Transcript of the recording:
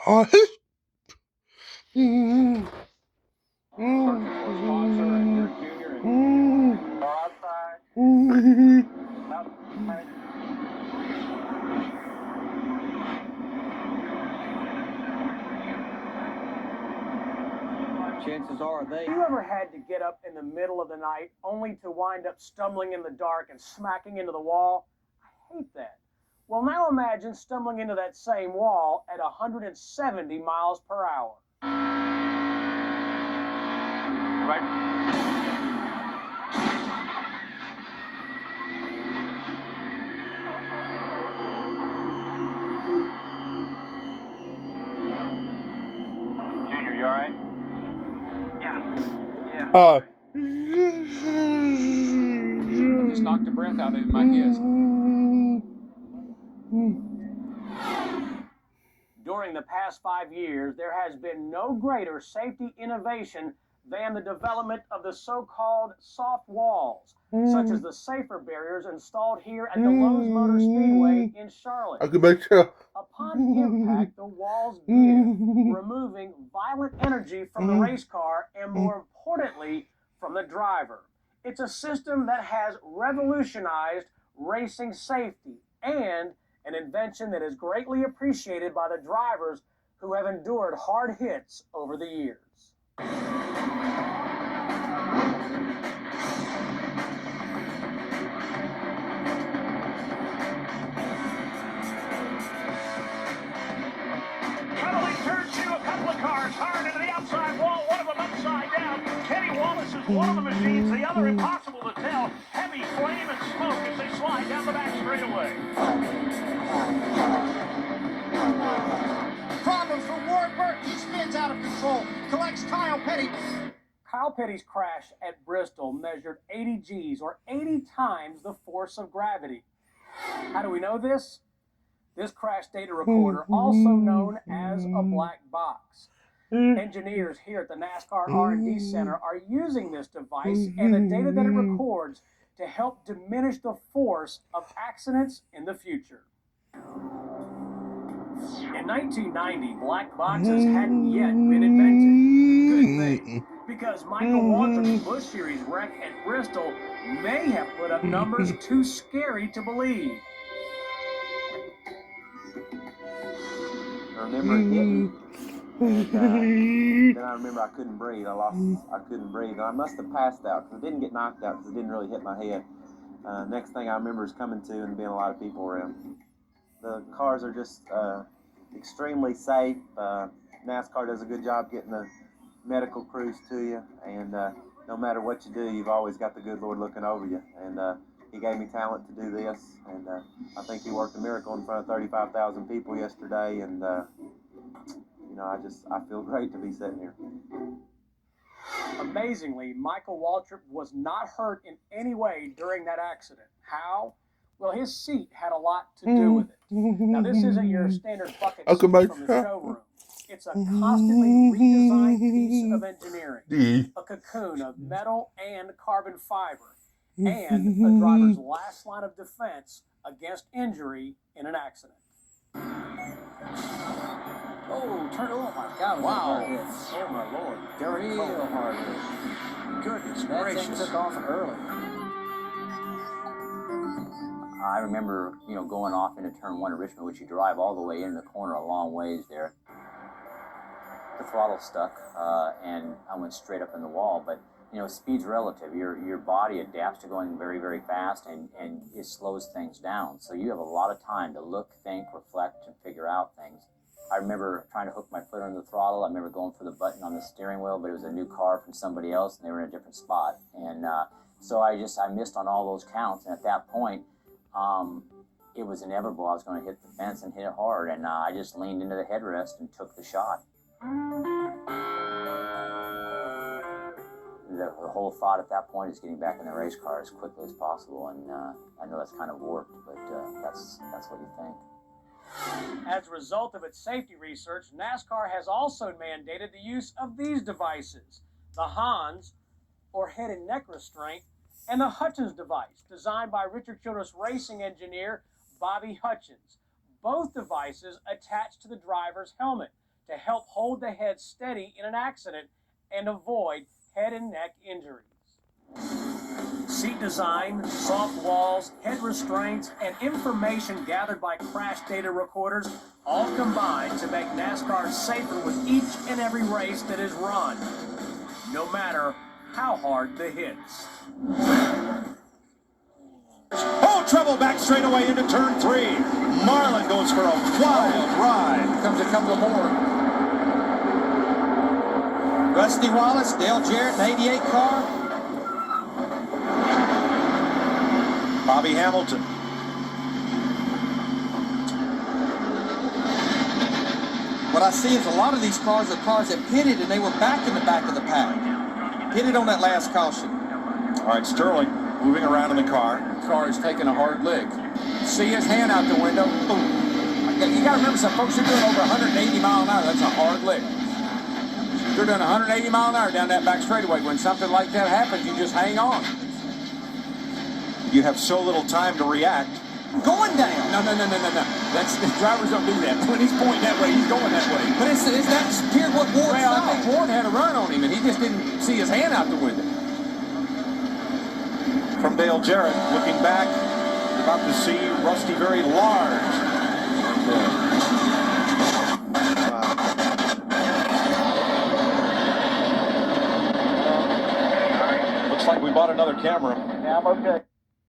Hi. Searching for a sponsor and you're junior and are outside. Chances are they. You ever had to get up in the middle of the night only to wind up stumbling in the dark and smacking into the wall? I hate that. Well, now imagine stumbling into that same wall at 170 miles per hour. Right. Junior, you all right? Yeah. Just knocked the breath out of my ears. During the past 5 years, there has been no greater safety innovation than the development of the so-called soft walls, such as the safer barriers installed here at the Lowe's Motor Speedway in Charlotte. I can make sure. Upon impact, the walls give, removing violent energy from the race car and, more importantly, from the driver. It's a system that has revolutionized racing safety and an invention that is greatly appreciated by the drivers who have endured hard hits over the years. Penalty turn two, a couple of cars hard into the outside wall, one of them upside down. Kenny Wallace is one of the machines, the other impossible to tell. Heavy flame and smoke as they slide down the back straightaway. Problems for Ward Burke. He spins out of control. Collects Kyle Petty. Kyle Petty's crash at Bristol measured 80 Gs, or 80 times the force of gravity. How do we know this? This crash data recorder, also known as a black box. Engineers here at the NASCAR R&D Center are using this device and the data that it records to help diminish the force of accidents in the future. In 1990, black boxes hadn't yet been invented. Good thing, because Michael Waltrip's Busch Series wreck at Bristol may have put up numbers too scary to believe. I remember it hitting, and then I remember I couldn't breathe. I couldn't breathe, and I must have passed out because I didn't get knocked out because it didn't really hit my head. Next thing I remember is coming to and being a lot of people around. The cars are just extremely safe. NASCAR does a good job getting the medical crews to you, and no matter what you do, you've always got the good Lord looking over you. And He gave me talent to do this, and I think He worked a miracle in front of 35,000 people yesterday, and you know, I feel great to be sitting here. Amazingly, Michael Waltrip was not hurt in any way during that accident. How? Well, his seat had a lot to do with it. Now, this isn't your standard bucket seat from the showroom. It's a constantly redesigned piece of engineering, a cocoon of metal and carbon fiber, and a driver's last line of defense against injury in an accident. Oh, oh my God, wow. Oh my Lord. Real hard hit. Goodness gracious. That thing took off early. I remember, going off into turn one at Richmond, which you drive all the way in the corner a long ways there. The throttle stuck, and I went straight up in the wall. But, speed's relative. Your body adapts to going very, very fast, and it slows things down. So you have a lot of time to look, think, reflect, and figure out things. I remember trying to hook my foot on the throttle. I remember going for the button on the steering wheel, but it was a new car from somebody else, and they were in a different spot. And so I missed on all those counts. And at that point, it was inevitable. I was going to hit the fence and hit it hard. And I just leaned into the headrest and took the shot. The whole thought at that point is getting back in the race car as quickly as possible. And I know that's kind of warped, but that's what you think. As a result of its safety research, NASCAR has also mandated the use of these devices, the Hans, or head and neck restraint, and the Hutchins device, designed by Richard Childress racing engineer Bobby Hutchins. Both devices attach to the driver's helmet to help hold the head steady in an accident and avoid head and neck injuries. Seat design, soft walls, head restraints, and information gathered by crash data recorders all combine to make NASCAR safer with each and every race that is run, no matter how hard the hits. Oh, trouble back straight away into turn 3. Marlin goes for a wild ride. Comes a couple more. Rusty Wallace, Dale Jarrett, an 88 car. Bobby Hamilton. What I see is a lot of these cars are cars that pitted and they were back in the back of the pack. Pitted on that last caution. All right, Sterling moving around in the car. The car is taking a hard lick. See his hand out the window. Boom. You got to remember, some folks are doing over 180 miles an hour. That's a hard lick. They're doing 180 miles an hour down that back straightaway. When something like that happens, you just hang on. You have so little time to react. Going down. No. That's, the drivers don't do that. When he's pointing that way, he's going that way. But is that pure what Ward saw? I think Ward had a run on him, and he just didn't see his hand out the window. From Dale Jarrett, looking back, about to see Rusty very large. Looks like we bought another camera. Yeah, I'm okay.